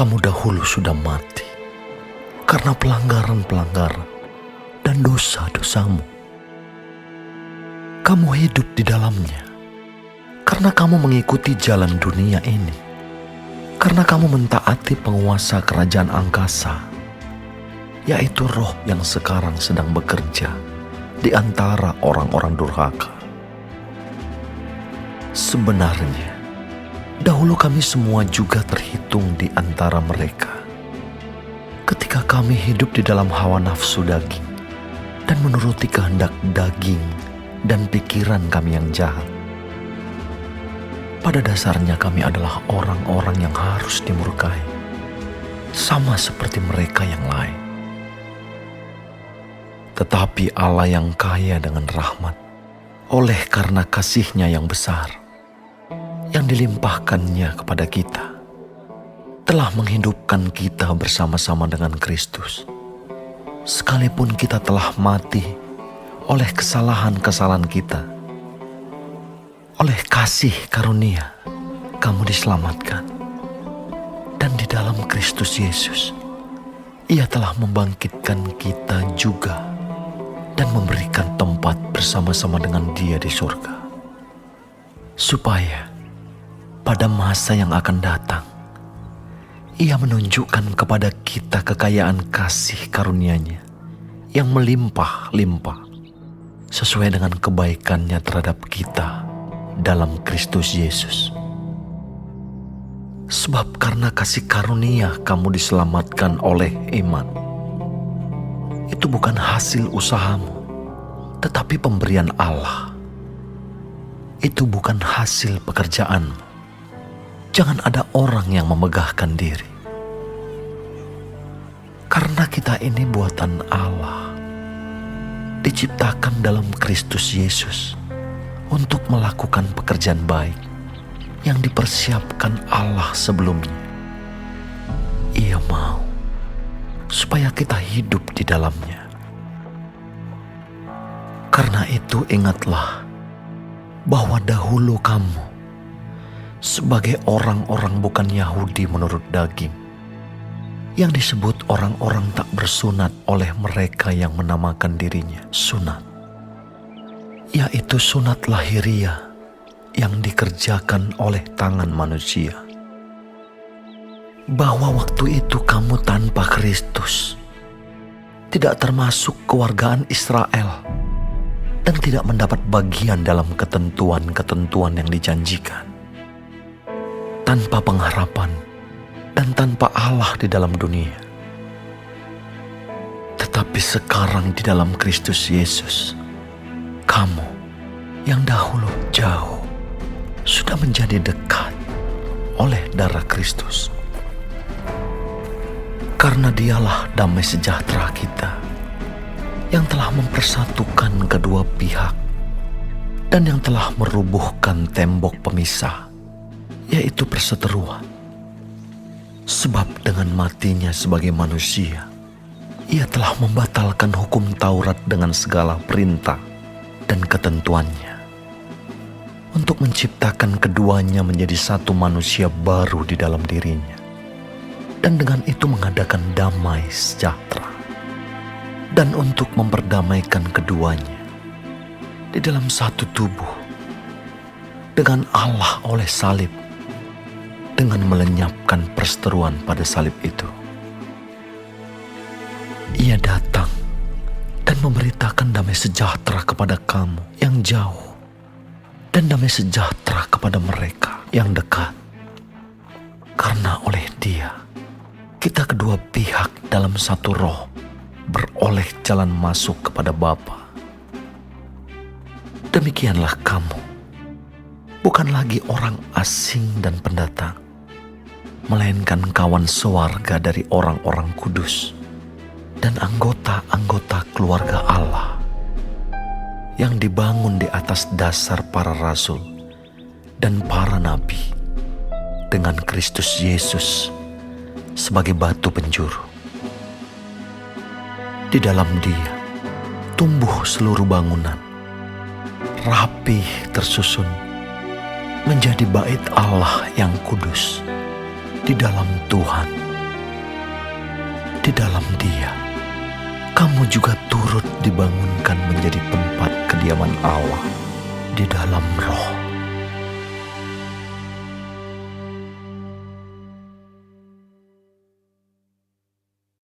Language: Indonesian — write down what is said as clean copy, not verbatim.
kamu dahulu sudah mati karena pelanggaran-pelanggaran dan dosa-dosamu. Kamu hidup di dalamnya karena kamu mengikuti jalan dunia ini, karena kamu mentaati penguasa kerajaan angkasa, yaitu roh yang sekarang sedang bekerja di antara orang-orang durhaka. Sebenarnya, dahulu kami semua juga terhitung di antara mereka, ketika kami hidup di dalam hawa nafsu daging dan menuruti kehendak daging dan pikiran kami yang jahat. Pada dasarnya kami adalah orang-orang yang harus dimurkai, sama seperti mereka yang lain. Tetapi Allah yang kaya dengan rahmat, oleh karena kasih-Nya yang besar, yang dilimpahkannya kepada kita, telah menghidupkan kita bersama-sama dengan Kristus. Sekalipun kita telah mati oleh kesalahan-kesalahan kita, oleh kasih karunia kamu diselamatkan. Dan di dalam Kristus Yesus, Ia telah membangkitkan kita juga dan memberikan tempat bersama-sama dengan Dia di surga, supaya pada masa yang akan datang, Ia menunjukkan kepada kita kekayaan kasih karunia-Nya yang melimpah-limpah sesuai dengan kebaikan-Nya terhadap kita dalam Kristus Yesus. Sebab karena kasih karunia kamu diselamatkan oleh iman. Itu bukan hasil usahamu, tetapi pemberian Allah. Itu bukan hasil pekerjaanmu. Jangan ada orang yang memegahkan diri. Karena kita ini buatan Allah, diciptakan dalam Kristus Yesus untuk melakukan pekerjaan baik yang dipersiapkan Allah sebelumnya. Ia mau supaya kita hidup di dalamnya. Karena itu ingatlah bahwa dahulu kamu sebagai orang-orang bukan Yahudi menurut daging, yang disebut orang-orang tak bersunat oleh mereka yang menamakan dirinya sunat, yaitu sunat lahiriah yang dikerjakan oleh tangan manusia. Bahwa waktu itu kamu tanpa Kristus, tidak termasuk kewargaan Israel, dan tidak mendapat bagian dalam ketentuan-ketentuan yang dijanjikan, tanpa pengharapan dan tanpa Allah di dalam dunia. Tetapi sekarang di dalam Kristus Yesus, kamu yang dahulu jauh sudah menjadi dekat oleh darah Kristus. Karena Dialah damai sejahtera kita, yang telah mempersatukan kedua pihak dan yang telah merubuhkan tembok pemisah, yaitu perseteruan. Sebab dengan matinya sebagai manusia, Ia telah membatalkan hukum Taurat dengan segala perintah dan ketentuannya, untuk menciptakan keduanya menjadi satu manusia baru di dalam dirinya, dan dengan itu mengadakan damai sejahtera, dan untuk memperdamaikan keduanya di dalam satu tubuh dengan Allah oleh salib, dengan melenyapkan perseteruan pada salib itu. Ia datang dan memberitakan damai sejahtera kepada kamu yang jauh, dan damai sejahtera kepada mereka yang dekat. Karena oleh Dia, kita kedua pihak dalam satu roh beroleh jalan masuk kepada Bapa. Demikianlah kamu, bukan lagi orang asing dan pendatang, melainkan kawan sewarga dari orang-orang kudus dan anggota-anggota keluarga Allah, yang dibangun di atas dasar para rasul dan para nabi, dengan Kristus Yesus sebagai batu penjuru. Di dalam Dia tumbuh seluruh bangunan, rapih tersusun, menjadi bait Allah yang kudus di dalam Tuhan. di dalam Dia, kamu juga turut dibangunkan menjadi tempat kediaman Allah di dalam Roh.